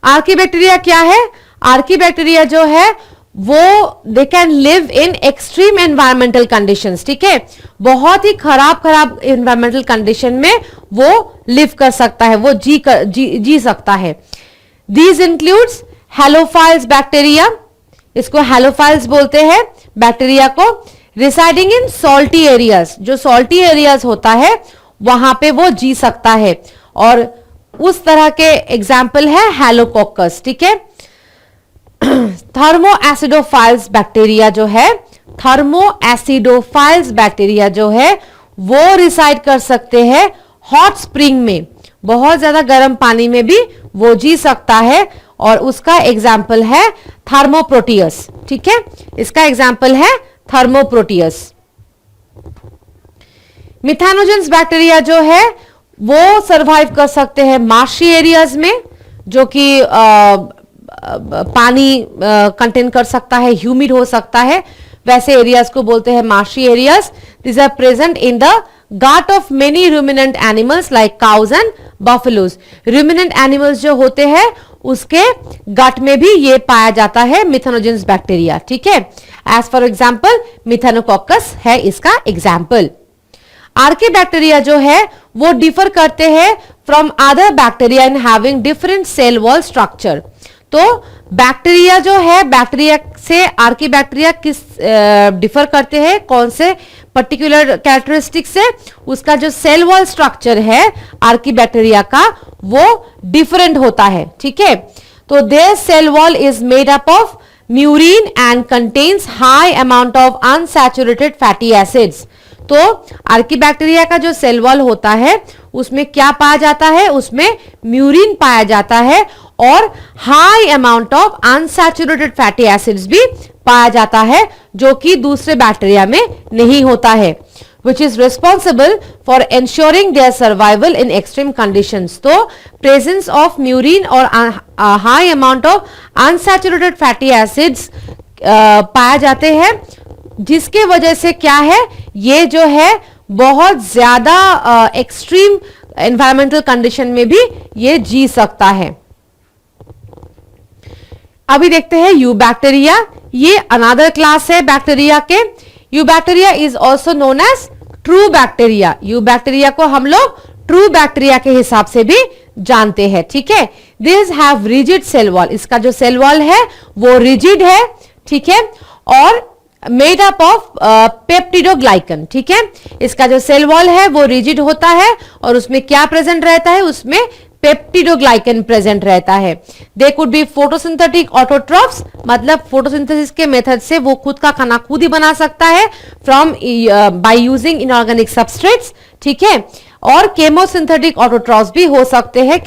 Archaebacteria क्या है? Archaebacteria जो है वो they can live in extreme environmental conditions, ठीक है, बहुत ही खराब एनवायरमेंटल कंडीशन में वो लिव कर सकता है, वो जी सकता है। दीज इंक्लूड्स हेलोफाइल्स बैक्टीरिया, इसको हेलोफाइल्स बोलते हैं बैक्टीरिया को, रिसाइडिंग इन सॉल्टी एरियाज, जो सॉल्टी एरियाज होता है वहां पे वो जी सकता है, और उस तरह के एग्जाम्पल है हेलोकोकस, ठीक है। थर्मो एसिडोफाइल्स बैक्टीरिया जो है, थर्मो एसिडोफाइल्स बैक्टीरिया जो है वो रिसाइड कर सकते हैं हॉट स्प्रिंग में, बहुत ज्यादा गर्म पानी में भी वो जी सकता है, और उसका एग्जाम्पल है थर्मोप्रोटियस, ठीक है, इसका एग्जाम्पल है थर्मोप्रोटियस। मिथेनोजेंस बैक्टीरिया जो है वो सरवाइव कर सकते हैं मार्शी एरियाज में, जो कि पानी कंटेन कर सकता है, ह्यूमिड हो सकता है, वैसे एरियाज को बोलते हैं marshy areas. This are present in the gut of many ruminant animals like cows and buffaloes. Ruminant animals जो होते हैं उसके गट में भी ये पाया जाता है मिथेनोजेंस बैक्टीरिया, ठीक है। एज फॉर एग्जाम्पल मिथेनोकोकस है इसका एग्जाम्पल। आर्कीबैक्टीरिया जो है वो डिफर करते हैं from other bacteria in having different cell wall structure. तो बैक्टीरिया जो है, बैक्टीरिया से आर्कीबैक्टीरिया किस डिफर करते हैं, कौन से पर्टिकुलर कैरेक्टरिस्टिक से? उसका जो सेल वॉल स्ट्रक्चर है आर्कीबैक्टीरिया का वो डिफरेंट होता है, ठीक है। तो their cell wall is made up of murein and contains high amount of unsaturated fatty acids. तो आर्कीबैक्टीरिया का जो सेल वॉल होता है उसमें क्या पाया जाता है? उसमें म्यूरिन पाया जाता है और high amount of unsaturated fatty acids भी पाया जाता है, जो कि दूसरे बैक्टीरिया में नहीं होता है, which is responsible for ensuring their survival in extreme conditions। तो presence of म्यूरिन और high amount of unsaturated fatty acids पाया जाते हैं, जिसके वजह से क्या है, ये जो है बहुत ज्यादा एक्सट्रीम एनवायरमेंटल कंडीशन में भी ये जी सकता है। अभी देखते हैं यूबैक्टीरिया, ये अनदर क्लास है बैक्टीरिया के। Eubacteria is also known as true bacteria. Eubacteria को हम लोग ट्रू बैक्टीरिया के हिसाब से भी जानते हैं, ठीक है। This have rigid cell wall, इसका जो सेल वॉल है वो रिजिड है, ठीक है, और मेड अप ऑफ पेप्टिडोग्लाइकन, ठीक है। इसका जो सेल वॉल है वो रिजिड होता है और उसमें क्या प्रेजेंट रहता है? उसमें पेप्टिडोग्लाइकन प्रेजेंट रहता है। They could be photosynthetic autotrophs, मतलब फोटोसिंथेसिस के मेथड से वो खुद का खाना खुद ही बना सकता है from by using inorganic substrates, ठीक है। और केमोसिंथेटिक ऑटोट्रॉफ्स भी हो सकते हैं,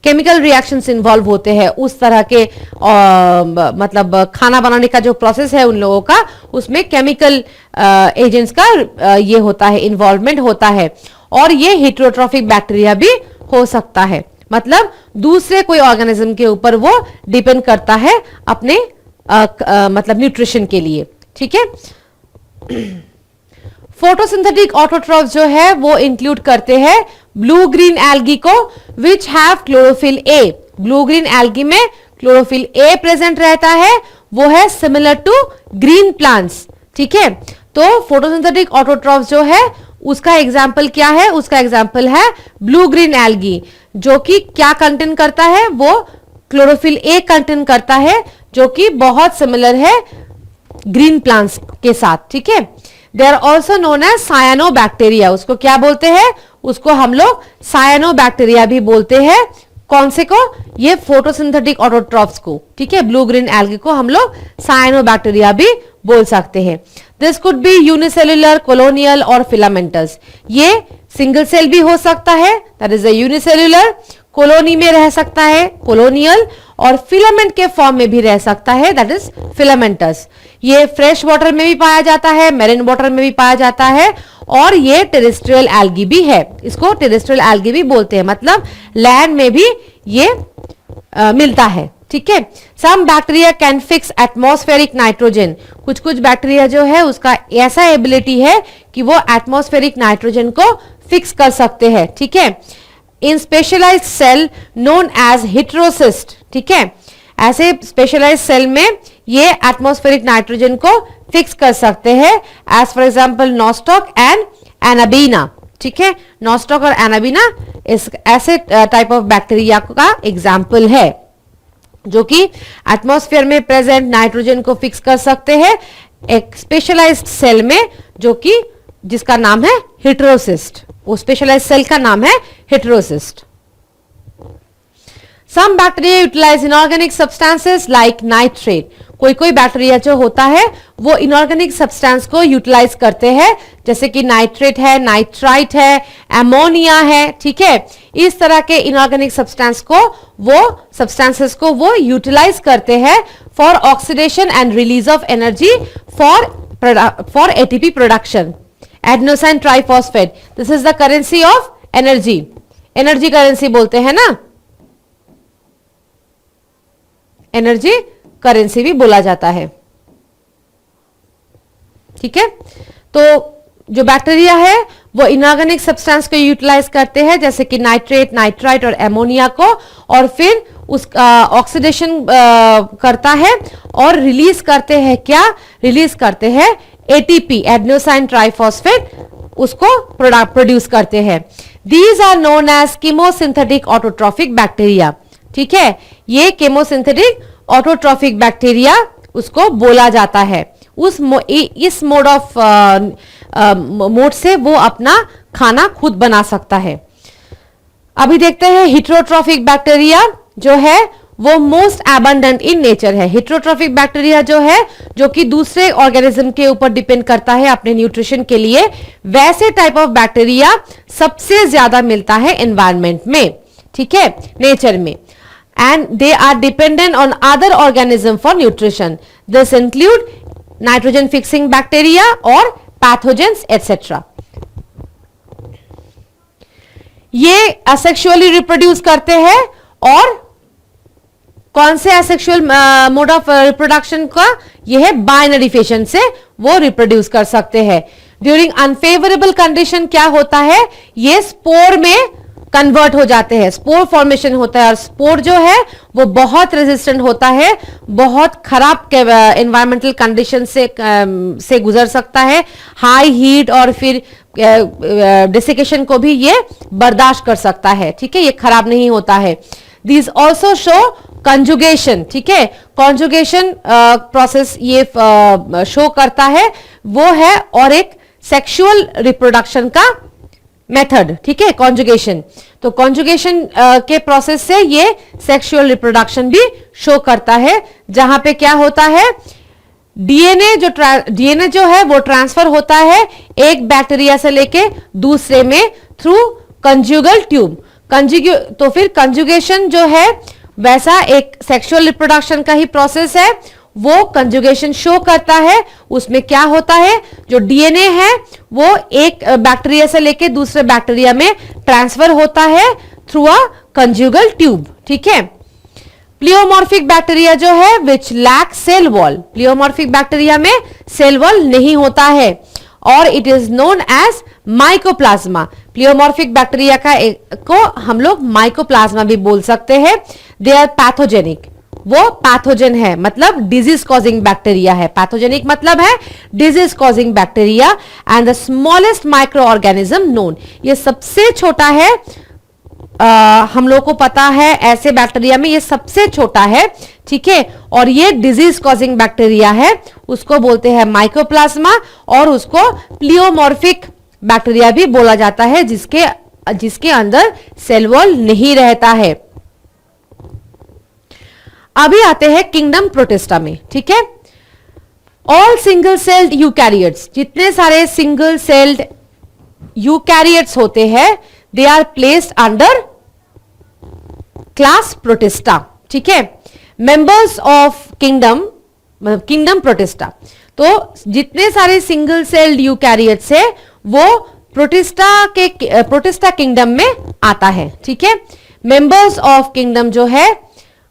केमिकल रिएक्शंस इन्वॉल्व होते हैं उस तरह के, मतलब खाना बनाने का जो प्रोसेस है उन लोगों का, उसमें केमिकल एजेंट्स का ये होता है, इन्वॉल्वमेंट होता है। और ये हेटेरोट्रॉफिक बैक्टीरिया भी हो सकता है, मतलब दूसरे कोई ऑर्गेनिज्म के ऊपर वो डिपेंड करता है अपने मतलब न्यूट्रिशन के लिए, ठीक है। फोटोसिंथेटिक ऑटोट्रॉफ्स जो है वो इंक्लूड करते हैं ब्लू ग्रीन एल्गी को, which have chlorophyll A. Blue green algae में क्लोरोफिल ए प्रेजेंट रहता है, वो है सिमिलर टू ग्रीन प्लांट्स, ठीक है। तो फोटोसिंथेटिक ऑटोट्रॉफ्स जो है उसका एग्जाम्पल क्या है? उसका एग्जाम्पल है ब्लू ग्रीन एल्गी, जो कि क्या कंटेन करता है? वो क्लोरोफिल ए कंटेन करता है, जो कि बहुत सिमिलर है ग्रीन प्लांट्स के साथ, ठीक है। They are also known as cyanobacteria. उसको क्या बोलते हैं? उसको हम लोग सायानोबैक्टीरिया भी बोलते हैं। कौन से को? ये फोटोसिंथेटिक ऑटोट्रॉफ्स को, ठीक है। ब्लू ग्रीन एल्गी को हम लोग सायानोबैक्टीरिया भी बोल सकते हैं। This could be unicellular, colonial और फिलामेंटस। ये सिंगल सेल भी हो सकता है, that is a unicellular, colony में रह सकता है कॉलोनियल, और फिलामेंट के फॉर्म में भी रह सकता है, दैट इज फिलामेंटस। ये फ्रेश वाटर में भी पाया जाता है, मेरिन वाटर में भी पाया जाता है, और ये टेरेस्ट्रियल एल्गी भी है। इसको टेरेस्ट्रियल एल्गी भी बोलते हैं, मतलब लैंड में भी ये मिलता है, ठीक है। Some bacteria can fix atmospheric nitrogen. कुछ कुछ बैक्टीरिया जो है उसका ऐसा एबिलिटी है कि वो एटमॉस्फेरिक नाइट्रोजन को फिक्स कर सकते हैं, ठीक है। In specialised cell known as heterocyst, ठीक है। ऐसे स्पेशलाइज्ड सेल में ये एटमॉस्फेरिक नाइट्रोजन को फिक्स कर सकते हैं, as for example nostoc and anabaena, ठीक है। नॉस्टॉक और एनाबीना इस ऐसे टाइप ऑफ बैक्टीरिया का एग्जाम्पल है जो कि एटमॉस्फेयर में प्रेजेंट नाइट्रोजन को फिक्स कर सकते हैं एक स्पेशलाइज्ड सेल में, जो कि जिसका नाम है हेटेरोसिस्ट। वो स्पेशलाइज्ड सेल का नाम है heterocyst. Some bacteria utilize inorganic substances like nitrate. कोई कोई बैक्टीरिया जो होता है वो इनऑर्गेनिक सब्सटेंस को यूटिलाइज करते हैं, जैसे कि नाइट्रेट है, नाइट्राइट है, एमोनिया है, ठीक है। इस तरह के इनऑर्गेनिक सब्सटेंसेस को वो यूटिलाइज करते हैं for oxidation and release of energy for ATP production. Adenosine triphosphate, this is the currency of energy. Energy currency बोलते हैं ना, एनर्जी करेंसी भी बोला जाता है, ठीक है। तो जो बैक्टीरिया है वो इनऑर्गेनिक सब्सटेंस को यूटिलाइज करते हैं, जैसे कि नाइट्रेट, नाइट्राइट और एमोनिया को, और फिर उसका ऑक्सीडेशन करता है और रिलीज करते हैं, क्या रिलीज करते हैं, एटीपी, एडेनोसिन ट्राइफॉस्फेट, उसको प्रोड्यूस करते हैं। These are known as chemosynthetic autotrophic bacteria, ठीक है। ये कीमोसिंथेटिक ऑटोट्रॉफिक बैक्टीरिया उसको बोला जाता है। इस मोड से वो अपना खाना खुद बना सकता है। अभी देखते हैं हेटेरोट्रॉफिक बैक्टीरिया जो है वो मोस्ट एबंडेंट इन नेचर है। हेटेरोट्रॉफिक बैक्टीरिया जो है, जो कि दूसरे ऑर्गेनिज्म के ऊपर डिपेंड करता है अपने न्यूट्रिशन के लिए, वैसे टाइप ऑफ बैक्टीरिया सबसे ज्यादा मिलता है एनवायरनमेंट में, ठीक है, नेचर में। And they are dependent on other organism for nutrition. This include nitrogen fixing bacteria or pathogens etc. ये असेक्सुअली रिप्रोड्यूस करते हैं, और कौन से असेक्सुअल मोड ऑफ रिप्रोडक्शन का, यह है बाइनरी फिशन से वो रिप्रोड्यूस कर सकते हैं। ड्यूरिंग अनफेवरेबल कंडीशन क्या होता है, ये स्पोर में कन्वर्ट हो जाते हैं, स्पोर फॉर्मेशन होता है, और स्पोर जो है वो बहुत रेजिस्टेंट होता है, बहुत खराब एनवायरमेंटल कंडीशन से गुजर सकता है, हाई हीट और फिर डेसिकेशन को भी ये बर्दाश्त कर सकता है, ठीक है, ये खराब नहीं होता है। दीज ऑल्सो शो कंजुगेशन, ठीक है, कॉन्जुगेशन प्रोसेस ये शो करता है, वो है और एक सेक्सुअल रिप्रोडक्शन का मेथड, ठीक है, कॉन्जुगेशन। तो कॉन्जुगेशन के प्रोसेस से ये सेक्सुअल रिप्रोडक्शन भी शो करता है, जहां पे क्या होता है, डीएनए जो है वो ट्रांसफर होता है एक बैक्टीरिया से लेके दूसरे में थ्रू कंजुगल ट्यूब। तो फिर कंजुगेशन जो है वैसा एक सेक्सुअल रिप्रोडक्शन का ही प्रोसेस है, वो कंजुगेशन शो करता है। उसमें क्या होता है, जो डीएनए है वो एक बैक्टीरिया से लेके दूसरे बैक्टीरिया में ट्रांसफर होता है थ्रू अ कंजुगल ट्यूब, ठीक है। प्लियोमॉर्फिक बैक्टीरिया जो है which lack cell wall, pleomorphic bacteria में सेल वॉल नहीं होता है, और it is known as mycoplasma. Pleomorphic bacteria को हम लोग माइकोप्लाज्मा भी बोल सकते हैं। दे आर पैथोजेनिक, वो पैथोजन है, मतलब डिजीज कॉजिंग बैक्टीरिया है। पैथोजेनिक मतलब है disease causing bacteria. And the smallest microorganism known, ये सबसे छोटा है, हम लोग को पता है ऐसे बैक्टीरिया में ये सबसे छोटा है, ठीक है, और ये डिजीज कॉजिंग बैक्टीरिया है, उसको बोलते हैं माइकोप्लाज्मा, और उसको प्लियोमॉर्फिक बैक्टीरिया भी बोला जाता है, जिसके अंदर सेल वॉल नहीं रहता है। अभी आते हैं किंगडम प्रोटिस्टा में, ठीक है। ऑल सिंगल सेल्ड यूकैरियोट्स, जितने सारे सिंगल सेल्ड यूकैरियोट्स होते हैं, they are placed under class protista, ठीक है। मेंबर्स ऑफ किंगडम, मतलब किंगडम प्रोटिस्टा, तो जितने सारे सिंगल सेल्ड यूकैरियोट्स है वो प्रोटिस्टा किंगडम में आता है, ठीक है। मेंबर्स ऑफ किंगडम जो है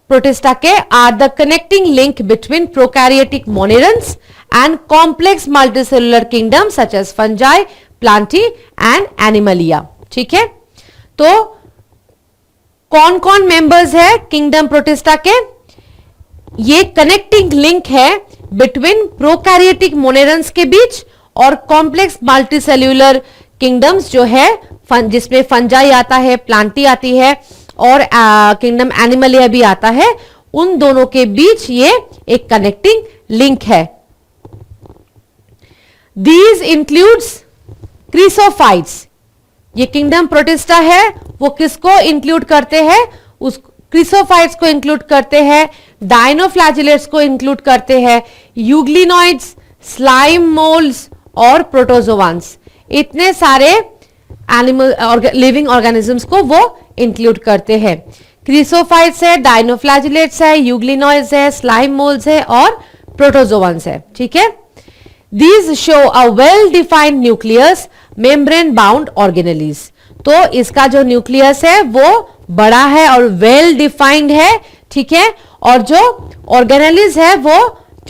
प्रोटिस्टा के are the connecting link between prokaryotic monerans and complex multicellular kingdom such as fungi, plantae and animalia, ठीक है। तो कौन कौन मेंबर्स है किंगडम प्रोटिस्टा के? ये कनेक्टिंग लिंक है बिटवीन प्रोकैरियोटिक मोनेरन्स के बीच और कॉम्प्लेक्स मल्टीसेल्यूलर किंगडम्स जो है, जिसमें फंजाई आता है, प्लांटी आती है और किंगडम एनिमलिया भी आता है, उन दोनों के बीच ये एक कनेक्टिंग लिंक है। These includes chrysophytes. ये किंगडम प्रोटिस्टा है, वो किसको इंक्लूड करते हैं? उस क्रिसोफाइट्स को इंक्लूड करते हैं, डायनोफ्लैजिलेट्स को इंक्लूड करते हैं, यूग्लिनॉइड्स, स्लाइम मोल्ड्स और प्रोटोजोआंस। इतने सारे एनिमल लिविंग ऑर्गेनिजम्स को वो इंक्लूड करते हैं। क्रिसोफाइट्स है, डायनोफ्लैजिलेट्स है, यूग्लिनॉइड्स है, स्लाइम मोल्ड्स है और प्रोटोजोआंस है। ठीक है। These show a well defined nucleus, membrane bound organelles। तो इसका जो न्यूक्लियस है वो बड़ा है और वेल डिफाइंड है। ठीक है। और जो ऑर्गेनेलिस है वो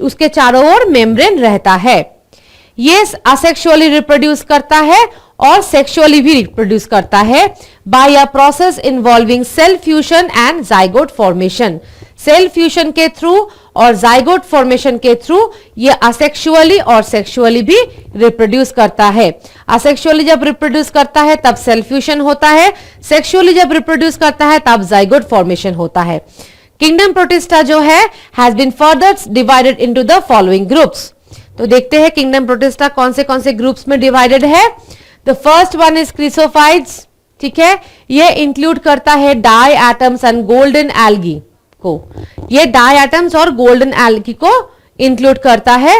उसके चारों ओर मेम्ब्रेन रहता है। ये असेक्सुअली रिप्रोड्यूस करता है और सेक्सुअली भी रिप्रोड्यूस करता है by a process involving cell fusion and zygote formation. Cell fusion के थ्रू और जाइगोट फॉर्मेशन के थ्रू ये असेक्सुअली और सेक्सुअली भी रिप्रोड्यूस करता है। असेक्सुअली जब रिप्रोड्यूस करता है तब सेल फ्यूजन होता है, सेक्सुअली जब रिप्रोड्यूस करता है तब जाइगोट फॉर्मेशन होता है। किंगडम प्रोटिस्टा जो है has been further divided into the following groups. तो देखते हैं किंगडम प्रोटिस्टा कौन से ग्रुप्स में डिवाइडेड है। The first one is chrysophytes. ठीक है। ये इंक्लूड करता है diatoms and golden algae को। ये डाई एटम्स और गोल्डन एल्गी को इंक्लूड करता है,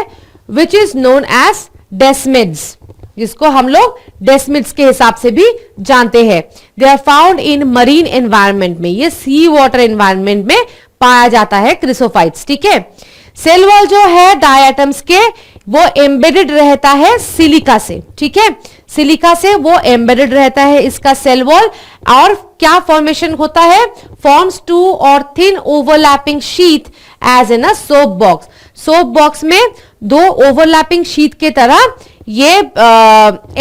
which is known as desmids, जिसको हम लोग डेस्मिड्स के हिसाब से भी जानते हैं। They are found in marine environment में, ये सी वाटर एनवायरनमेंट में पाया जाता है क्रिसोफाइट्स। ठीक है। सेल वॉल जो है डाई एटम्स के वो एम्बेडेड रहता है सिलिका से। ठीक है। सिलिका से वो एम्बेडेड रहता है इसका सेल वॉल। और क्या फॉर्मेशन होता है? फॉर्म्स टू और thin overlapping sheet as in a soap box. Soap box में दो ओवरलैपिंग शीट के तरह ये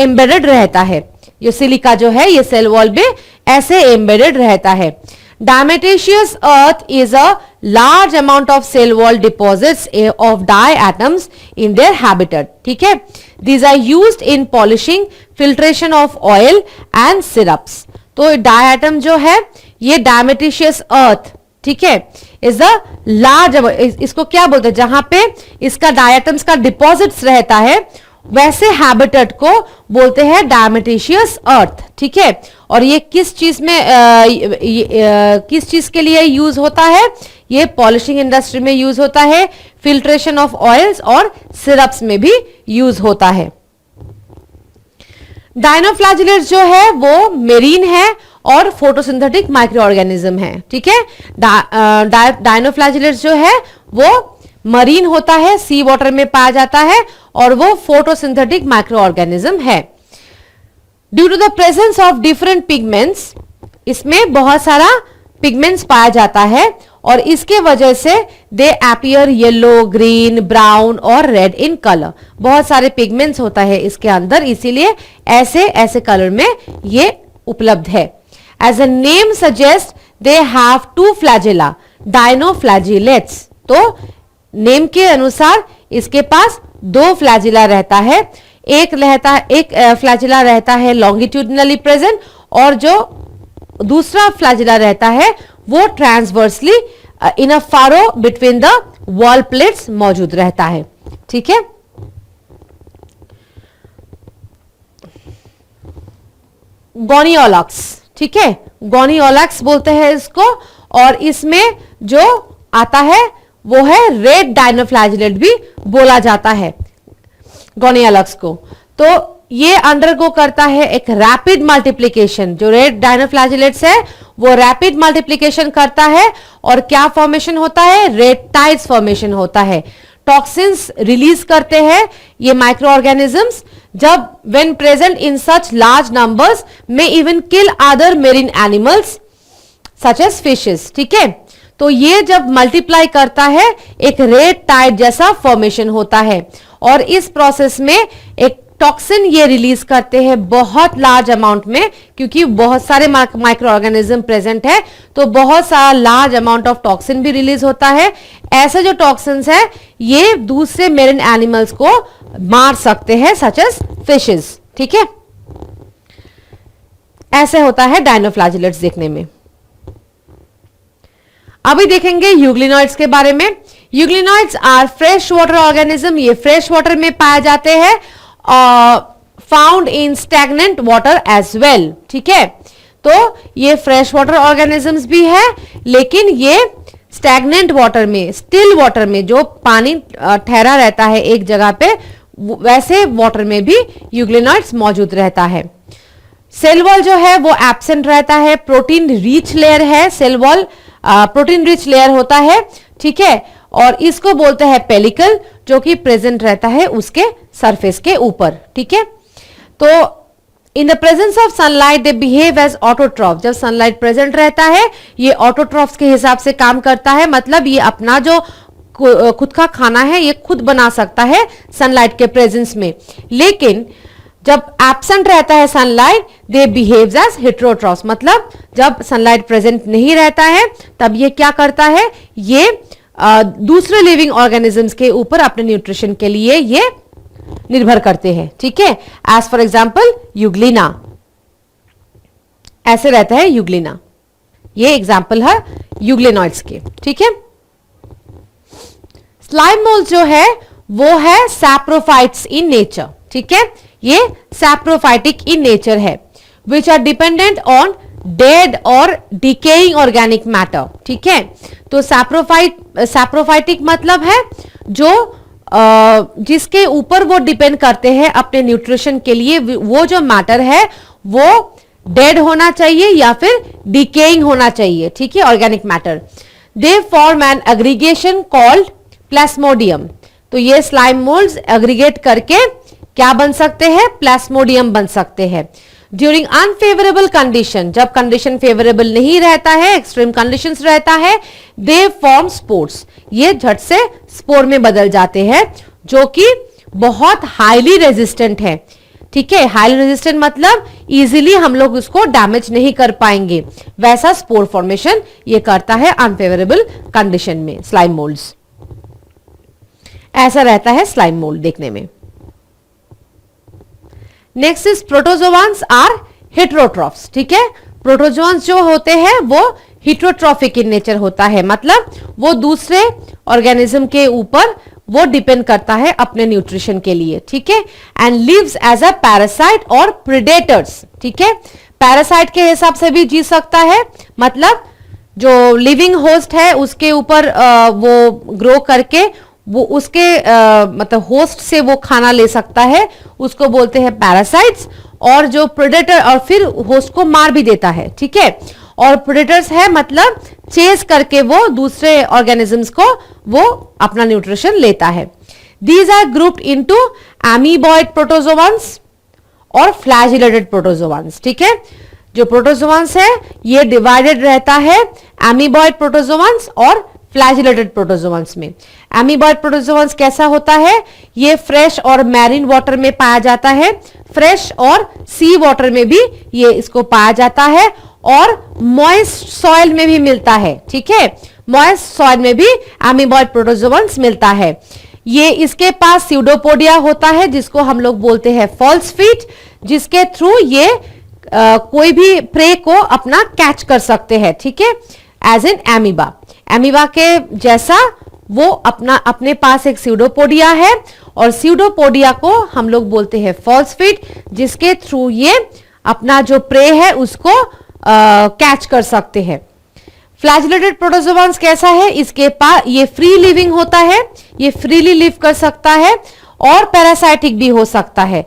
एम्बेडेड रहता है। ये सिलिका जो है ये सेल वॉल में ऐसे एम्बेडेड रहता है। Diatomaceous earth is a large amount of cell wall deposits of diatoms in their habitat. ठीक है। These are used in polishing, filtration of oil and syrups. तो diatom जो है ये diatomaceous earth, ठीक है, is a large, इसको क्या बोलते हैं? जहां पे इसका diatoms का डिपॉजिट्स रहता है वैसे हैबिटेट को बोलते हैं डायमेटिशियस अर्थ। ठीक है। और ये किस चीज में किस चीज के लिए यूज होता है? ये पॉलिशिंग इंडस्ट्री में यूज होता है, फिल्ट्रेशन ऑफ ऑयल्स और सिरप्स में भी यूज होता है। डायनोफ्लैजिलेट्स जो है वो मेरीन है और फोटोसिंथेटिक माइक्रो ऑर्गेनिज्म है। ठीक है। डायनोफ्लैजिलेट्स जो है वो मरीन होता है, सी वाटर में पाया जाता है और वो फोटोसिंथेटिक माइक्रो ऑर्गेनिज्म है। Due to the presence of different pigments, इसमें बहुत सारा पिगमेंट्स पाया जाता है और इसके वजह से दे अपीयर येलो, ग्रीन, ब्राउन और रेड इन कलर। बहुत सारे पिगमेंट्स होता है इसके अंदर, इसीलिए ऐसे ऐसे कलर में ये उपलब्ध है। As a name suggest they have two flagella, dinoflagellates. तो नेम के अनुसार इसके पास दो फ्लैजिला रहता है। एक फ्लैजिला रहता है लॉन्गिट्यूडनली प्रेजेंट और जो दूसरा फ्लैजिला रहता है वो transversely in a furrow between the wall plates मौजूद रहता है। ठीक है। गोनियोलॉक्स, ठीक है, गोनियोलॉक्स बोलते हैं इसको। और इसमें जो आता है वो है रेड डायनोफ्लैजिलेट भी बोला जाता है गोनियोलॉक्स को। तो ये अंडरगो करता है एक रैपिड मल्टीप्लिकेशन। जो रेड डायनोफ्लैजिलेट्स है वो रैपिड मल्टीप्लिकेशन करता है और क्या फॉर्मेशन होता है? रेड टाइड्स फॉर्मेशन होता है। टॉक्सिन्स रिलीज करते हैं ये माइक्रो ऑर्गेनिजम्स, जब when present in such large numbers में even kill other marine animals such as fishes. ठीक है। तो ये जब मल्टीप्लाई करता है एक रेड टाइड जैसा फॉर्मेशन होता है और इस प्रोसेस में एक टॉक्सिन ये रिलीज करते हैं बहुत लार्ज अमाउंट में, क्योंकि बहुत सारे माइक्रो ऑर्गेनिज्म प्रेजेंट है, तो बहुत सारा लार्ज अमाउंट ऑफ टॉक्सिन भी रिलीज होता है। ऐसे जो टॉक्सिन्स है ये दूसरे मेरिन एनिमल्स को मार सकते हैं, सच एज फिशेस। ठीक है, ऐसे होता है डायनोफ्लैजिलेट्स देखने में। अभी देखेंगे यूग्लिनॉइड्स के बारे में। Euglenoids are fresh water organism, ये फ्रेश वाटर में पाए जाते हैं, found in stagnant water as well. ठीक है, तो ये फ्रेश वाटर ऑर्गेनिजम्स भी है, लेकिन ये स्टैग्नेंट वाटर में, स्टिल वाटर में, जो पानी ठहरा रहता है एक जगह पे, वैसे वाटर में भी यूग्लिनॉइड्स मौजूद रहता है। सेल वॉल जो है वो एब्सेंट रहता है, प्रोटीन रिच लेयर है, cell wall protein rich layer होता है। ठीक है, और इसको बोलते हैं पेलिकल, जो कि प्रेजेंट रहता है उसके सरफेस के ऊपर। ठीक है, तो in the presence of sunlight they behave as autotroph. जब सनलाइट प्रेजेंट रहता है ये ऑटोट्रॉफ्स के हिसाब से काम करता है, मतलब ये अपना जो खुद का खाना है ये खुद बना सकता है सनलाइट के प्रेजेंस में। लेकिन जब एब्सेंट रहता है सनलाइट, दे बिहेव्स एज हेटेरोट्रॉफ्स, मतलब जब सनलाइट प्रेजेंट नहीं रहता है तब ये क्या करता है, ये दूसरे लिविंग ऑर्गेनिजम्स के ऊपर अपने न्यूट्रिशन के लिए ये निर्भर करते हैं। ठीक है, एज फॉर एग्जाम्पल यूग्लिना, ऐसे रहता है यूग्लिना, ये एग्जाम्पल है यूग्लिनॉइड्स के। ठीक है, स्लाइम मोल्ड जो है वो है सैप्रोफाइट्स इन नेचर। ठीक है, ये सैप्रोफाइटिक इन नेचर है, which are dependent on dead और डिकेइंग ऑर्गेनिक मैटर। ठीक है, तो सैप्रोफाइटिक मतलब है जो जिसके ऊपर वो डिपेंड करते हैं अपने न्यूट्रिशन के लिए, वो जो मैटर है वो डेड होना चाहिए या फिर डिकेइंग होना चाहिए। ठीक है, organic matter. They form an aggregation called plasmodium. तो ये स्लाइम मोल्ड्स एग्रीगेट करके क्या बन सकते हैं, प्लाज्मोडियम बन सकते हैं। ड्यूरिंग अनफेवरेबल कंडीशन, जब कंडीशन फेवरेबल नहीं रहता है, एक्सट्रीम कंडीशंस रहता है, दे फॉर्म स्पोर्स, ये झट से स्पोर में बदल जाते हैं, जो कि बहुत हाईली रेजिस्टेंट है। ठीक है, हाईली रेजिस्टेंट मतलब इजीली हम लोग उसको डैमेज नहीं कर पाएंगे, वैसा स्पोर फॉर्मेशन ये करता है अनफेवरेबल कंडीशन में। स्लाइम मोल्ड्स ऐसा रहता है स्लाइम मोल्ड देखने में। Next is protozoans are heterotrophs. ठीक है, प्रोटोजोआंस जो होते हैं वो हेटेरोट्रॉफिक इन नेचर होता है, मतलब वो दूसरे ऑर्गेनिज्म के ऊपर वो डिपेंड करता है अपने न्यूट्रिशन के लिए। ठीक है, and lives as a parasite और प्रेडेटर्स। ठीक है, पैरासाइट के हिसाब से भी जी सकता है, मतलब जो लिविंग होस्ट है उसके ऊपर वो ग्रो करके वो उसके मतलब होस्ट से वो खाना ले सकता है, उसको बोलते हैं पैरासाइट्स। और जो प्रेडेटर और फिर होस्ट को मार भी देता है। ठीक है, और प्रेडेटर्स है मतलब चेस करके वो दूसरे ऑर्गेनिजम्स को वो अपना न्यूट्रिशन लेता है। These are grouped into amoeboid protozoans और फ्लैजिलेटेड प्रोटोजोआंस। ठीक है, जो प्रोटोजोआंस है ये डिवाइडेड रहता है एमीबॉइड प्रोटोजोआंस और फ्लैजिलेटेड प्रोटोजोआंस में। एमीबॉइड प्रोटोजोआंस कैसा होता है, ये फ्रेश और मैरीन वाटर में पाया जाता है, फ्रेश और सी वाटर में भी ये इसको पाया जाता है, और मॉइस्ट सॉइल में भी मिलता है। ठीक है, मॉइस्ट सॉइल में भी एमीबॉइड प्रोटोजोआंस मिलता है। ये इसके पास स्यूडोपोडिया होता है, जिसको हम लोग बोलते हैं फॉल्स फीट, जिसके थ्रू ये कोई भी प्रे को अपना कैच कर सकते हैं। ठीक है, एज एन एमीबा, एमीबा के जैसा वो अपने पास एक स्यूडोपोडिया है, और स्यूडोपोडिया को हम लोग बोलते हैं फॉल्स फीट, जिसके थ्रू ये अपना जो प्रे है उसको कैच कर सकते हैं। फ्लैजिलेटेड प्रोटोजोआंस कैसा है, इसके पास ये फ्री लिविंग होता है, ये फ्रीली लिव कर सकता है और पैरासाइटिक भी हो सकता है।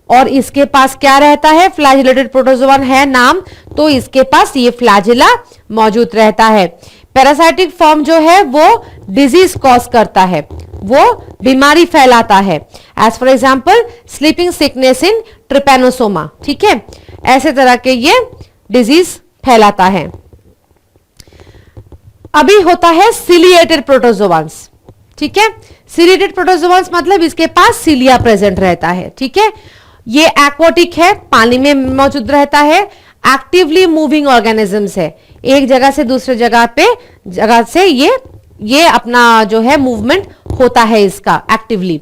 और इसके पास क्या रहता है, फ्लैजिलेटेड प्रोटोजोआन है नाम, तो इसके पास ये फ्लैजिला मौजूद रहता है। पैरासाइटिक फॉर्म जो है वो डिजीज कॉज करता है, वो बीमारी फैलाता है। As for example sleeping sickness in trypanosoma. ठीक है, ऐसे तरह के ये डिजीज फैलाता है। अभी होता है सिलिएटेड प्रोटोजोआंस। ठीक है। सीलिएटेड प्रोटोजोआंस मतलब इसके पास सीलिया प्रेजेंट रहता है, ठीक है। ये एक्वाटिक है, पानी में मौजूद रहता है, एक्टिवली मूविंग ऑर्गेनिजम्स है, एक जगह से दूसरे जगह से ये अपना जो है मूवमेंट होता है इसका एक्टिवली,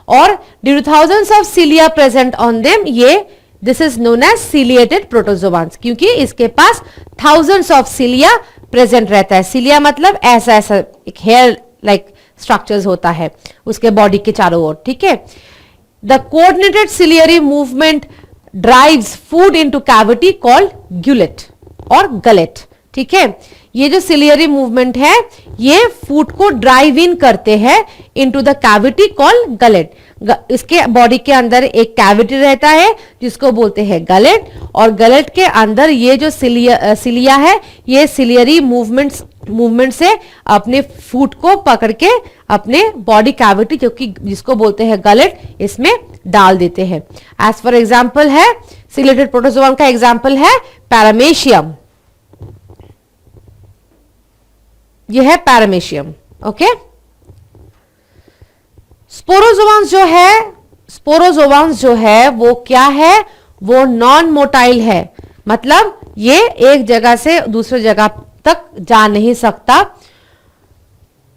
और due to thousands of cilia present on them, ये this is known as ciliated protozoans, क्योंकि इसके पास थाउजेंड्स ऑफ सीलिया प्रेजेंट रहता है। सीलिया मतलब ऐसा एक हेयर लाइक स्ट्रक्चर्स होता है उसके बॉडी के चारों ओर, ठीक है। The coordinated ciliary movement drives food into cavity called gullet और गलेट, ठीक है। ये जो सिलियरी मूवमेंट है ये फूड को ड्राइव इन करते हैं into the cavity called gullet. इसके बॉडी के अंदर एक कैविटी रहता है जिसको बोलते हैं गलेट, और गलेट के अंदर ये जो सिलिया है ये सिलियरी मूवमेंट से अपने फूड को पकड़ के अपने बॉडी कैविटी जिसको बोलते हैं गलेट, इसमें डाल देते हैं। एज फॉर एग्जाम्पल है सिलिएटेड प्रोटोजोआन का एग्जाम्पल है पैरामेशियम, यह है पैरामेशियम, ओके। स्पोरोजोआंस जो है वो क्या है, वो नॉन मोटाइल है, मतलब ये एक जगह से दूसरी जगह तक जा नहीं सकता।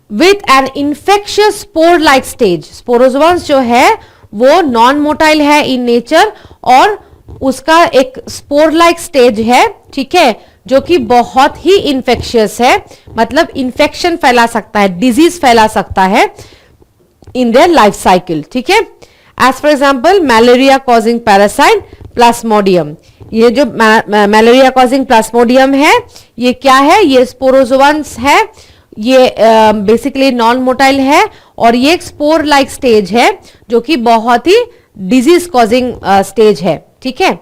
With an infectious spore like stage, sporozoans जो है वो नॉन मोटाइल है इन नेचर, और उसका एक स्पोर लाइक स्टेज है, ठीक है, जो कि बहुत ही इन्फेक्शियस है, मतलब इन्फेक्शन फैला सकता है, डिजीज फैला सकता है इन देयर लाइफ साइकिल, ठीक है। As for example malaria causing parasite plasmodium, ये जो मलेरिया कॉजिंग प्लाज्मोडियम है ये क्या है, ये स्पोरोजोआंस है, ये बेसिकली नॉन मोटाइल है, और ये एक स्पोर लाइक स्टेज है जो कि बहुत ही डिजीज कॉजिंग स्टेज है, ठीक है।